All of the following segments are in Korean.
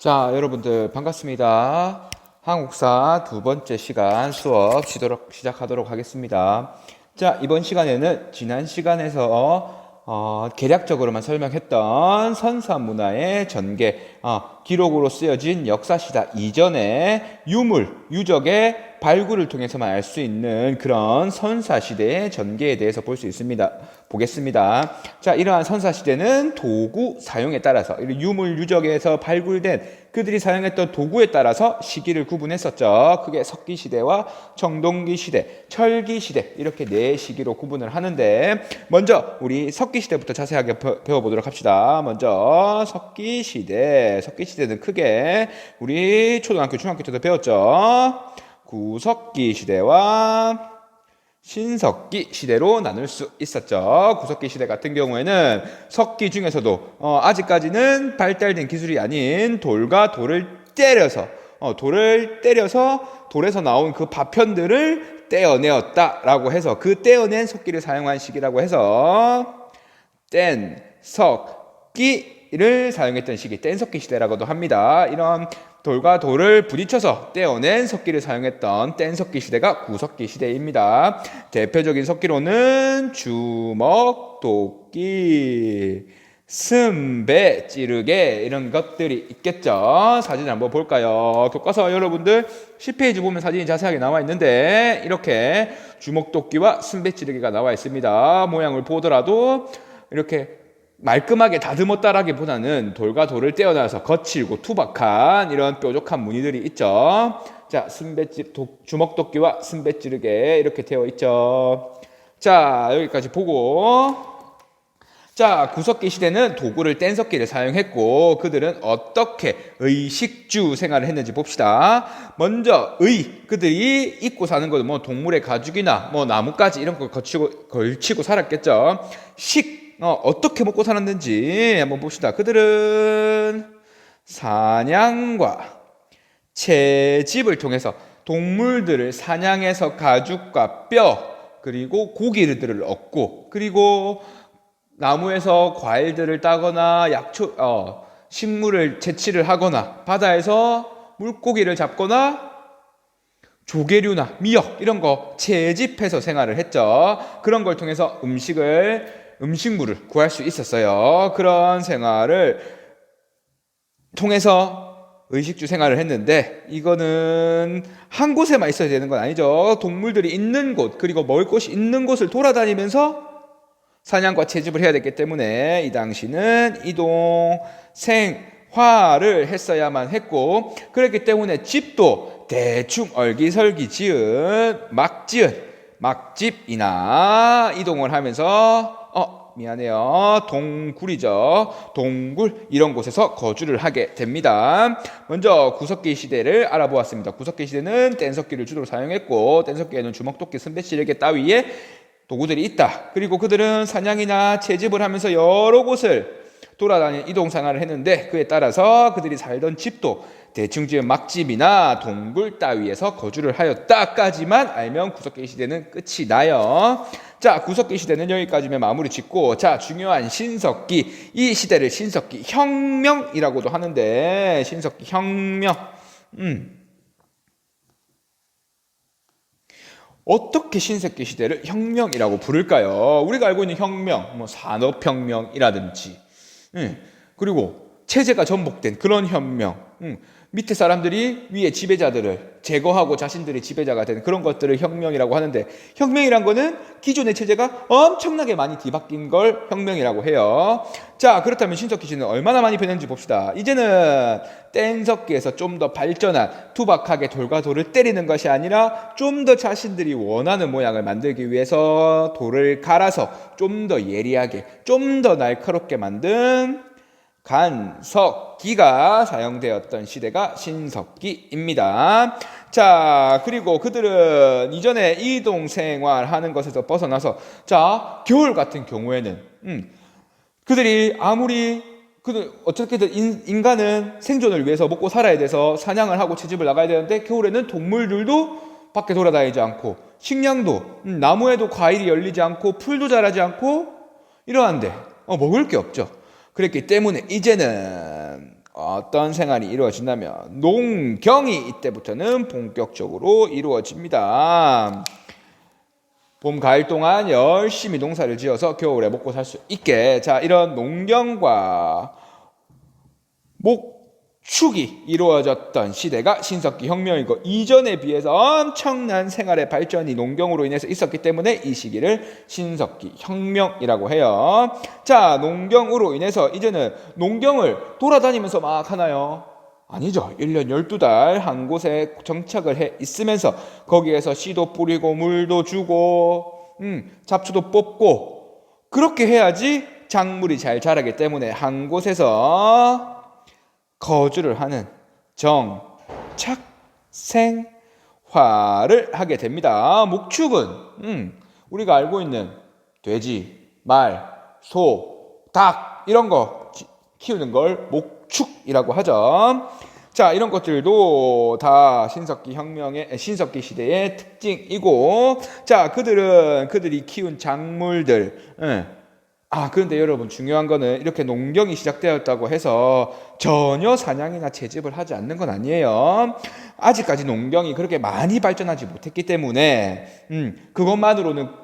자, 여러분들 반갑습니다. 한국사 두 번째 시간 수업 시작하도록 하겠습니다. 자, 이번 시간에는 지난 시간에서 개략적으로만 설명했던 선사 문화의 전개, 기록으로 쓰여진 역사시다 이전에 유적의 발굴을 통해서만 알 수 있는 그런 선사시대의 전개에 대해서 볼 수 있습니다. 보겠습니다. 자, 이러한 선사시대는 도구 사용에 따라서 유적에서 발굴된 그들이 사용했던 도구에 따라서 시기를 구분했었죠. 그게 석기시대와 청동기시대, 철기시대 이렇게 네 시기로 구분을 하는데 먼저 우리 석기시대부터 자세하게 배워보도록 합시다. 먼저 석기시대는 크게 우리 초등학교, 중학교 때도 배웠죠. 구석기 시대와 신석기 시대로 나눌 수 있었죠. 구석기 시대 같은 경우에는 석기 중에서도 아직까지는 발달된 기술이 아닌 돌과 돌을 때려서 돌에서 나온 그 파편들을 떼어내었다라고 해서 그 떼어낸 석기를 사용한 시기라고 해서 뗀석기를 사용했던 시기, 뗀석기 시대라고도 합니다. 이런 돌과 돌을 부딪혀서 떼어낸 석기를 사용했던 뗀석기 시대가 구석기 시대입니다. 대표적인 석기로는 주먹, 도끼, 승배, 찌르개 이런 것들이 있겠죠. 사진 한번 볼까요? 교과서 여러분들 10페이지 보면 사진이 자세하게 나와 있는데 이렇게 주먹, 도끼와 승배, 찌르개가 나와 있습니다. 모양을 보더라도 이렇게 말끔하게 다듬었다라기보다는 돌과 돌을 떼어내서 거칠고 투박한 이런 뾰족한 무늬들이 있죠. 자, 주먹도끼와 승배찌르개 이렇게 되어 있죠. 자, 여기까지 보고 자, 구석기 시대는 도구를 뗀석기를 사용했고 그들은 어떻게 의식주 생활을 했는지 봅시다. 먼저 그들이 입고 사는 것은 동물의 가죽이나 나뭇가지 이런 걸 걸치고 살았겠죠. 어떻게 먹고 살았는지 한번 봅시다. 그들은 사냥과 채집을 통해서 동물들을 사냥해서 가죽과 뼈 그리고 고기들을 얻고 그리고 나무에서 과일들을 따거나 식물을 채취를 하거나 바다에서 물고기를 잡거나 조개류나 미역 이런 거 채집해서 생활을 했죠. 그런 걸 통해서 음식물을 구할 수 있었어요. 그런 생활을 통해서 의식주 생활을 했는데 이거는 한 곳에만 있어야 되는 건 아니죠. 동물들이 있는 곳 그리고 먹을 것이 있는 곳을 돌아다니면서 사냥과 채집을 해야 됐기 때문에 이 당시는 이동 생활을 했어야만 했고 그렇기 때문에 집도 대충 얼기설기 지은 막집이나 이동을 하면서 동굴이죠. 동굴 이런 곳에서 거주를 하게 됩니다. 먼저 구석기 시대를 알아보았습니다. 구석기 시대는 뗀석기를 주로 사용했고 뗀석기에는 주먹, 도끼, 승배찌르개 따위의 도구들이 있다. 그리고 그들은 사냥이나 채집을 하면서 여러 곳을 돌아다니는 이동 생활을 했는데 그에 따라서 그들이 살던 집도 대충 지은 막집이나 동굴 따위에서 거주를 하였다까지만 알면 구석기 시대는 끝이 나요. 자, 구석기 시대는 여기까지면 마무리 짓고 자, 중요한 신석기 이 시대를 신석기 혁명이라고도 하는데 신석기 혁명 어떻게 신석기 시대를 혁명이라고 부를까요? 우리가 알고 있는 혁명, 산업혁명이라든지, 그리고 체제가 전복된 그런 혁명, 밑에 사람들이 위에 지배자들을 제거하고 자신들이 지배자가 되는 그런 것들을 혁명이라고 하는데 혁명이란 거는 기존의 체제가 엄청나게 많이 뒤바뀐 걸 혁명이라고 해요. 자, 그렇다면 신석기 시대는 얼마나 많이 변했는지 봅시다. 이제는 뗀석기에서 좀 더 발전한 투박하게 돌과 돌을 때리는 것이 아니라 좀 더 자신들이 원하는 모양을 만들기 위해서 돌을 갈아서 좀 더 예리하게 좀 더 날카롭게 만든 간석기가 사용되었던 시대가 신석기입니다. 자, 그리고 그들은 이전에 이동 생활하는 것에서 벗어나서 자, 겨울 같은 경우에는 그들이 어떻게든 인간은 생존을 위해서 먹고 살아야 돼서 사냥을 하고 채집을 나가야 되는데 겨울에는 동물들도 밖에 돌아다니지 않고 식량도 나무에도 과일이 열리지 않고 풀도 자라지 않고 이러한데 먹을 게 없죠. 그랬기 때문에 이제는 어떤 생활이 이루어진다면 농경이 이때부터는 본격적으로 이루어집니다. 봄, 가을 동안 열심히 농사를 지어서 겨울에 먹고 살 수 있게, 자, 이런 농경과 목축이 이루어졌던 시대가 신석기 혁명이고, 이전에 비해서 엄청난 생활의 발전이 농경으로 인해서 있었기 때문에 이 시기를 신석기 혁명이라고 해요. 자, 농경으로 인해서 이제는 농경을 돌아다니면서 막 하나요? 아니죠. 1년 12달 한 곳에 정착을 해 있으면서 거기에서 씨도 뿌리고 물도 주고 잡초도 뽑고 그렇게 해야지 작물이 잘 자라기 때문에 한 곳에서 거주를 하는 정착 생활을 하게 됩니다. 목축은 우리가 알고 있는 돼지, 말, 소, 닭 이런 거 키우는 걸 목축이라고 하죠. 자, 이런 것들도 다 신석기 시대의 특징이고, 자, 그들이 키운 작물들. 그런데 여러분 중요한 거는 이렇게 농경이 시작되었다고 해서 전혀 사냥이나 채집을 하지 않는 건 아니에요. 아직까지 농경이 그렇게 많이 발전하지 못했기 때문에 그것만으로는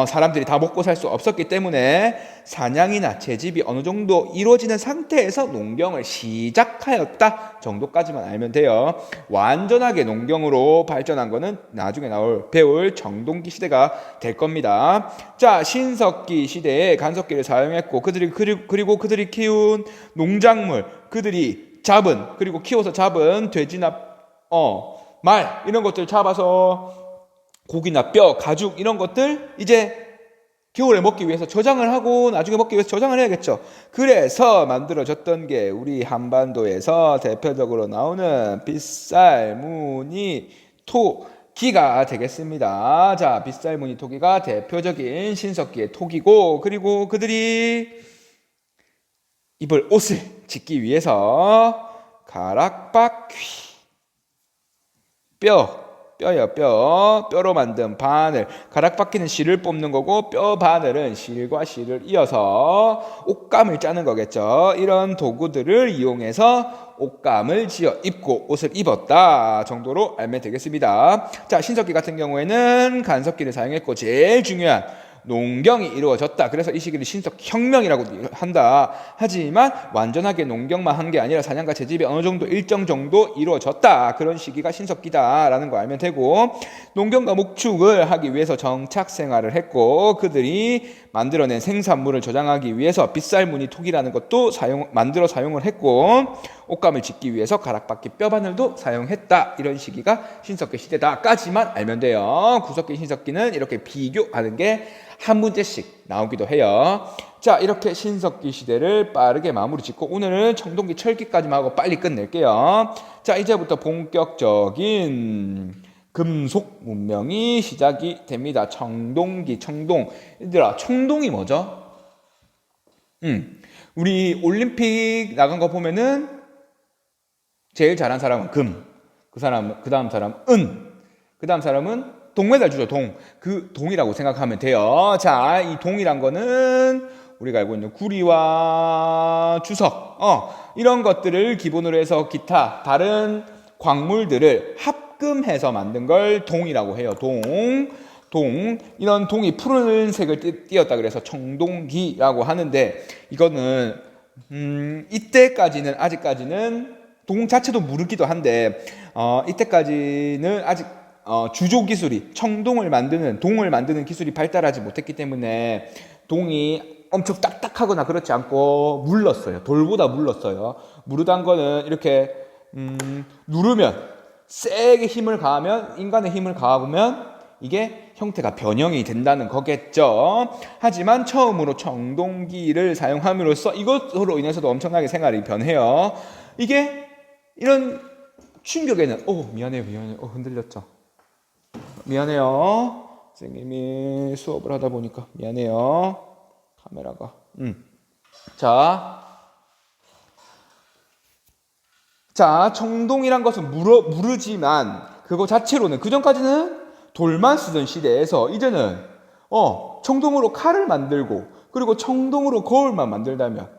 사람들이 다 먹고 살 수 없었기 때문에 사냥이나 채집이 어느 정도 이루어지는 상태에서 농경을 시작하였다 정도까지만 알면 돼요. 완전하게 농경으로 발전한 거는 나중에 배울 정동기 시대가 될 겁니다. 자, 신석기 시대에 간석기를 사용했고 그리고 그들이 키운 농작물, 그들이 그리고 키워서 잡은 돼지나 말 이런 것들 잡아서 고기나 뼈, 가죽 이런 것들 이제 겨울에 먹기 위해서 저장을 하고 나중에 먹기 위해서 저장을 해야겠죠. 그래서 만들어졌던 게 우리 한반도에서 대표적으로 나오는 빗살, 무늬, 토기가 되겠습니다. 자, 빗살, 무늬, 토기가 대표적인 신석기의 토기고, 그리고 그들이 입을 옷을 짓기 위해서 가락바퀴, 뼈로 만든 바늘, 가락바퀴는 실을 뽑는 거고 뼈 바늘은 실과 실을 이어서 옷감을 짜는 거겠죠. 이런 도구들을 이용해서 옷감을 지어 입고 옷을 입었다 정도로 알면 되겠습니다. 자, 신석기 같은 경우에는 간석기를 사용했고 제일 중요한 농경이 이루어졌다. 그래서 이 시기를 신석혁명이라고 한다. 하지만 완전하게 농경만 한 게 아니라 사냥과 채집이 어느 정도 일정 정도 이루어졌다. 그런 시기가 신석기다라는 거 알면 되고, 농경과 목축을 하기 위해서 정착 생활을 했고 그들이 만들어낸 생산물을 저장하기 위해서 빗살무늬 토기라는 것도 만들어 사용을 했고, 옷감을 짓기 위해서 가락바퀴 뼈바늘도 사용했다. 이런 시기가 신석기 시대다까지만 알면 돼요. 구석기 신석기는 이렇게 비교하는 게 한 문제씩 나오기도 해요. 자, 이렇게 신석기 시대를 빠르게 마무리 짓고 오늘은 청동기 철기까지만 하고 빨리 끝낼게요. 자, 이제부터 본격적인 금속 문명이 시작이 됩니다. 청동. 얘들아, 청동이 뭐죠? 우리 올림픽 나간 거 보면은 제일 잘한 사람은 금, 그 다음 사람은 은, 그 다음 사람은 동메달 주죠. 그 동이라고 생각하면 돼요. 자, 이 동이란 거는 우리가 알고 있는 구리와 주석, 이런 것들을 기본으로 해서 기타 다른 광물들을 합금해서 만든 걸 동이라고 해요. 이런 동이 푸른색을 띄었다 그래서 청동기라고 하는데, 이거는 아직까지는 동 자체도 무르기도 한데 이때까지는 아직 주조 기술이 동을 만드는 기술이 발달하지 못했기 때문에 동이 엄청 딱딱하거나 그렇지 않고 물렀어요. 돌보다 물렀어요. 무르단 거는 이렇게 누르면 세게 힘을 가하면, 인간의 힘을 가하면 이게 형태가 변형이 된다는 거겠죠. 하지만 처음으로 청동기를 사용함으로써 이것으로 인해서도 엄청나게 생활이 변해요. 이게 이런 충격에는 미안해요. 흔들렸죠. 미안해요. 선생님이 수업을 하다 보니까 미안해요. 카메라가. 자, 청동이란 것은 무르지만 그거 자체로는, 그 전까지는 돌만 쓰던 시대에서 이제는 청동으로 칼을 만들고 그리고 청동으로 거울만 만들다면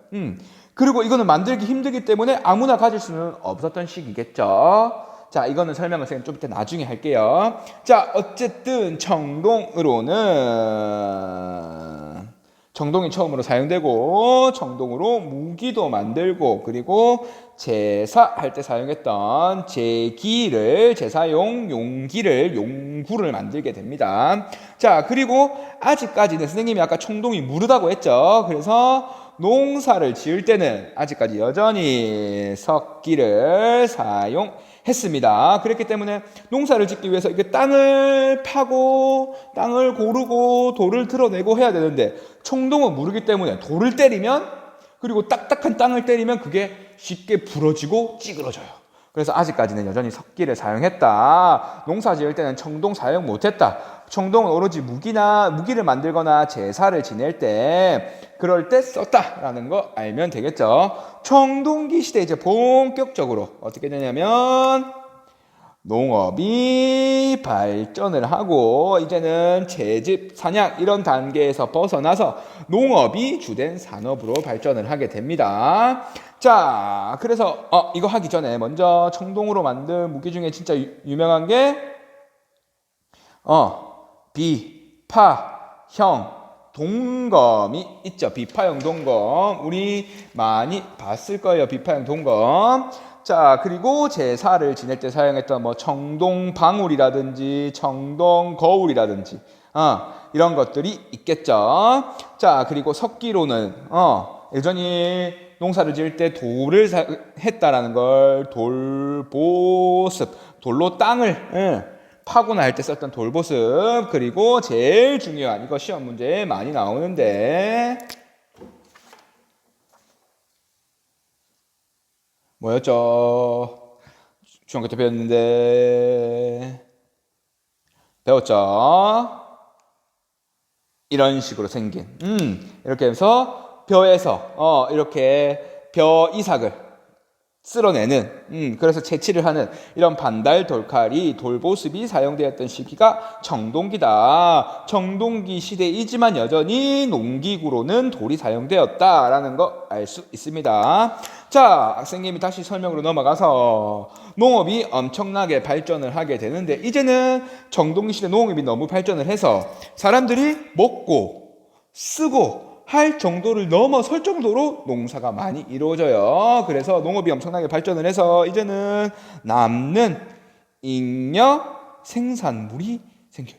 그리고 이거는 만들기 힘들기 때문에 아무나 가질 수는 없었던 시기겠죠. 자, 이거는 설명을 좀 이따 나중에 할게요. 자, 어쨌든 청동이 처음으로 사용되고 청동으로 무기도 만들고 그리고 제사할 때 사용했던 제사용 용구를 만들게 됩니다. 자, 그리고 아직까지는 선생님이 아까 청동이 무르다고 했죠. 그래서 농사를 지을 때는 아직까지 여전히 석기를 사용했습니다. 그렇기 때문에 농사를 짓기 위해서 이게 땅을 파고 땅을 고르고 돌을 드러내고 해야 되는데 청동은 무르기 때문에 돌을 때리면 그리고 딱딱한 땅을 때리면 그게 쉽게 부러지고 찌그러져요. 그래서 아직까지는 여전히 석기를 사용했다. 농사 지을 때는 청동 사용 못했다. 청동은 오로지 무기를 만들거나 제사를 지낼 때 그럴 때 썼다라는 거 알면 되겠죠. 청동기 시대 이제 본격적으로 어떻게 되냐면 농업이 발전을 하고 이제는 채집, 사냥 이런 단계에서 벗어나서 농업이 주된 산업으로 발전을 하게 됩니다. 자, 그래서 이거 하기 전에 먼저 청동으로 만든 무기 중에 진짜 유명한 게 비파형 동검이 있죠. 비파형 동검 우리 많이 봤을 거예요. 비파형 동검. 자, 그리고 제사를 지낼 때 사용했던 뭐 청동방울이라든지 청동거울이라든지 이런 것들이 있겠죠. 자, 그리고 석기로는 여전히 농사를 지을 때 돌을 했다라는 걸 돌보습, 돌로 땅을 파고나 할 때 썼던 돌보습. 그리고 제일 중요한 이거 시험 문제에 많이 나오는데 뭐였죠? 중학교 때 배웠죠? 이런 식으로 생긴 이렇게 해서 벼에서 이렇게 벼 이삭을 쓸어내는 그래서 채취를 하는 이런 반달 돌칼이 돌보습이 사용되었던 시기가 청동기다. 청동기 시대이지만 여전히 농기구로는 돌이 사용되었다라는 거 알 수 있습니다. 자, 학생님이 다시 설명으로 넘어가서 농업이 엄청나게 발전을 하게 되는데 이제는 청동기 시대 농업이 너무 발전을 해서 사람들이 먹고 쓰고 할 정도를 넘어설 정도로 농사가 많이 이루어져요. 그래서 농업이 엄청나게 발전을 해서 이제는 남는 잉여 생산물이 생겨요.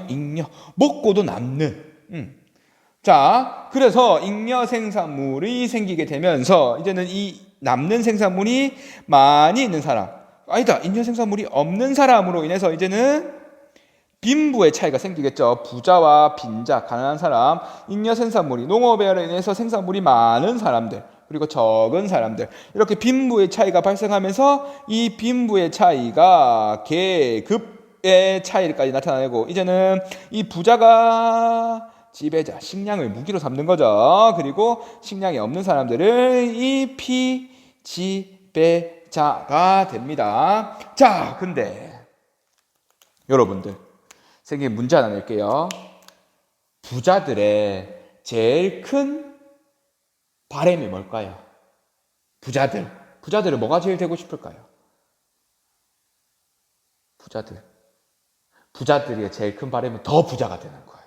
잉여 먹고도 남는 자, 그래서 잉여 생산물이 생기게 되면서 이제는 이 남는 생산물이 많이 있는 사람 잉여 생산물이 없는 사람으로 인해서 이제는 빈부의 차이가 생기겠죠. 부자와 빈자, 가난한 사람, 잉여 생산물이 농업에 인해서 생산물이 많은 사람들 그리고 적은 사람들 이렇게 빈부의 차이가 발생하면서 이 빈부의 차이가 계급의 차이까지 나타나고 이제는 이 부자가 지배자, 식량을 무기로 삼는 거죠. 그리고 식량이 없는 사람들은 이 피지배자가 됩니다. 자, 근데 여러분들 선생님 문제 하나 낼게요. 부자들의 제일 큰 바람이 뭘까요? 부자들은 뭐가 제일 되고 싶을까요? 부자들의 제일 큰 바람은 더 부자가 되는 거예요.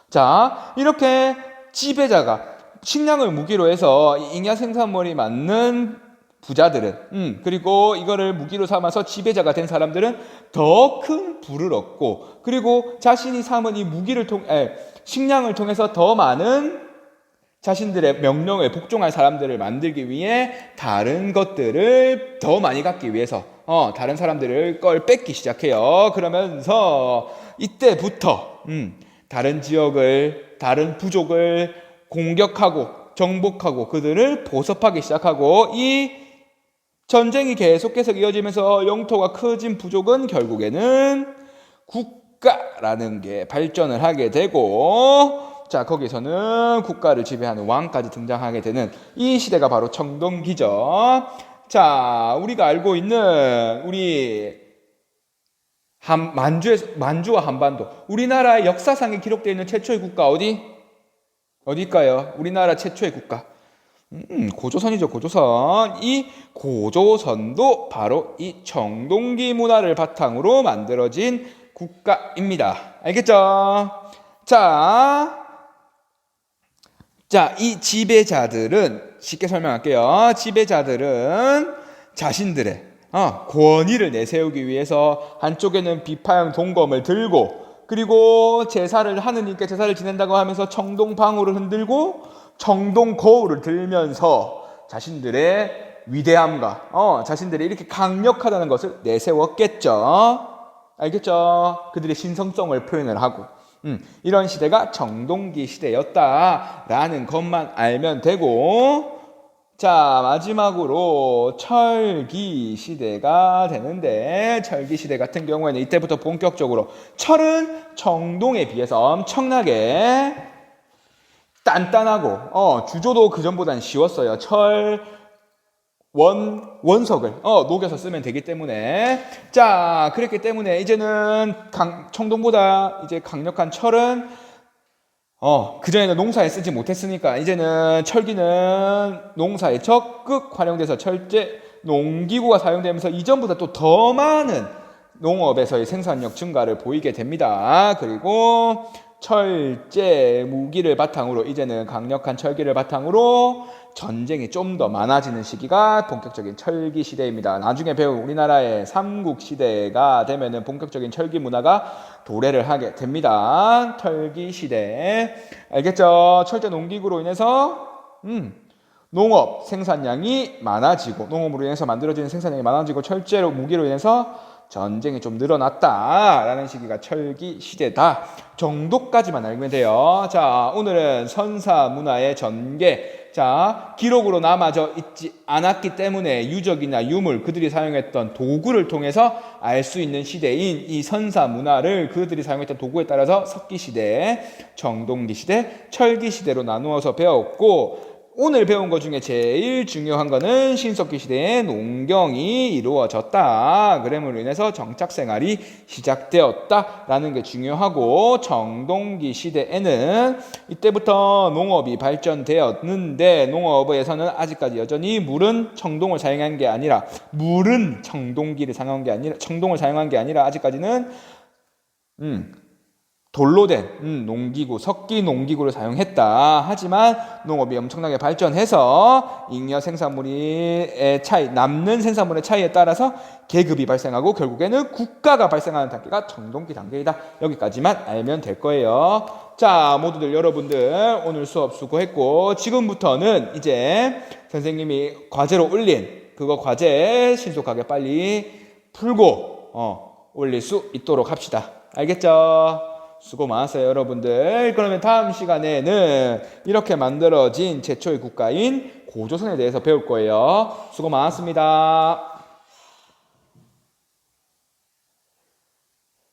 자, 이렇게 지배자가 식량을 무기로 해서 잉여 생산물이 많는 부자들은 그리고 이거를 무기로 삼아서 지배자가 된 사람들은 더 큰 부를 얻고 그리고 자신이 삼은 이 식량을 통해서 더 많은 자신들의 명령에 복종할 사람들을 만들기 위해 다른 것들을 더 많이 갖기 위해서 다른 사람들을 걸 뺏기 시작해요. 그러면서 이때부터 다른 지역을 다른 부족을 공격하고 정복하고 그들을 보섭하기 시작하고 이 전쟁이 계속해서 이어지면서 영토가 커진 부족은 결국에는 국가라는 게 발전을 하게 되고 자, 거기서는 국가를 지배하는 왕까지 등장하게 되는 이 시대가 바로 청동기죠. 자, 우리가 알고 있는 우리 만주와 한반도 우리나라의 역사상에 기록되어 있는 최초의 국가 어디일까요? 우리나라 최초의 국가 고조선이죠, 고조선. 이 고조선도 바로 이 청동기 문화를 바탕으로 만들어진 국가입니다. 알겠죠? 자, 이 지배자들은 쉽게 설명할게요. 지배자들은 자신들의 권위를 내세우기 위해서 한쪽에는 비파형 동검을 들고, 그리고 제사를 하느님께 제사를 지낸다고 하면서 청동방울을 흔들고 청동거울을 들면서 자신들의 위대함과 자신들이 이렇게 강력하다는 것을 내세웠겠죠. 알겠죠? 그들의 신성성을 표현을 하고 이런 시대가 청동기 시대였다라는 것만 알면 되고, 자, 마지막으로 철기 시대가 되는데, 철기 시대 같은 경우에는 이때부터 본격적으로 철은 청동에 비해서 엄청나게 단단하고 주조도 그전보다는 쉬웠어요. 원석을 녹여서 쓰면 되기 때문에, 자, 그랬기 때문에 이제는 청동보다 이제 강력한 철은 그전에는 농사에 쓰지 못했으니까 이제는 철기는 농사에 적극 활용돼서 철제 농기구가 사용되면서 이전보다 또 더 많은 농업에서의 생산력 증가를 보이게 됩니다. 그리고 철제 무기를 바탕으로 이제는 강력한 철기를 바탕으로 전쟁이 좀 더 많아지는 시기가 본격적인 철기 시대입니다. 나중에 배운 우리나라의 삼국시대가 되면은 본격적인 철기 문화가 도래를 하게 됩니다. 철기 시대. 알겠죠? 철제 농기구로 인해서 농업 생산량이 많아지고, 농업으로 인해서 만들어지는 생산량이 많아지고, 철제로 무기로 인해서 전쟁이 좀 늘어났다라는 시기가 철기 시대다 정도까지만 알면 돼요. 자, 오늘은 선사 문화의 전개, 자, 기록으로 남아져 있지 않았기 때문에 유적이나 유물, 그들이 사용했던 도구를 통해서 알 수 있는 시대인 이 선사 문화를 그들이 사용했던 도구에 따라서 석기시대, 청동기시대, 철기시대로 나누어서 배웠고, 오늘 배운 것 중에 제일 중요한 거는 신석기 시대에 농경이 이루어졌다. 그럼으로 인해서 정착생활이 시작되었다라는 게 중요하고, 청동기 시대에는 이때부터 농업이 발전되었는데, 농업에서는 아직까지 여전히 물은 청동을 사용한 게 아니라, 물은 청동기를 사용한 게 아니라, 청동을 사용한 게 아니라 아직까지는 돌로 된 농기구, 석기 농기구를 사용했다. 하지만 농업이 엄청나게 발전해서 잉여 생산물의 차이, 남는 생산물의 차이에 따라서 계급이 발생하고 결국에는 국가가 발생하는 단계가 청동기 단계이다. 여기까지만 알면 될 거예요. 자, 모두들 여러분들 오늘 수업 수고했고, 지금부터는 이제 선생님이 과제로 올린 그거 과제 신속하게 빨리 풀고 올릴 수 있도록 합시다. 알겠죠? 수고 많았어요, 여러분들. 그러면 다음 시간에는 이렇게 만들어진 최초의 국가인 고조선에 대해서 배울 거예요. 수고 많았습니다.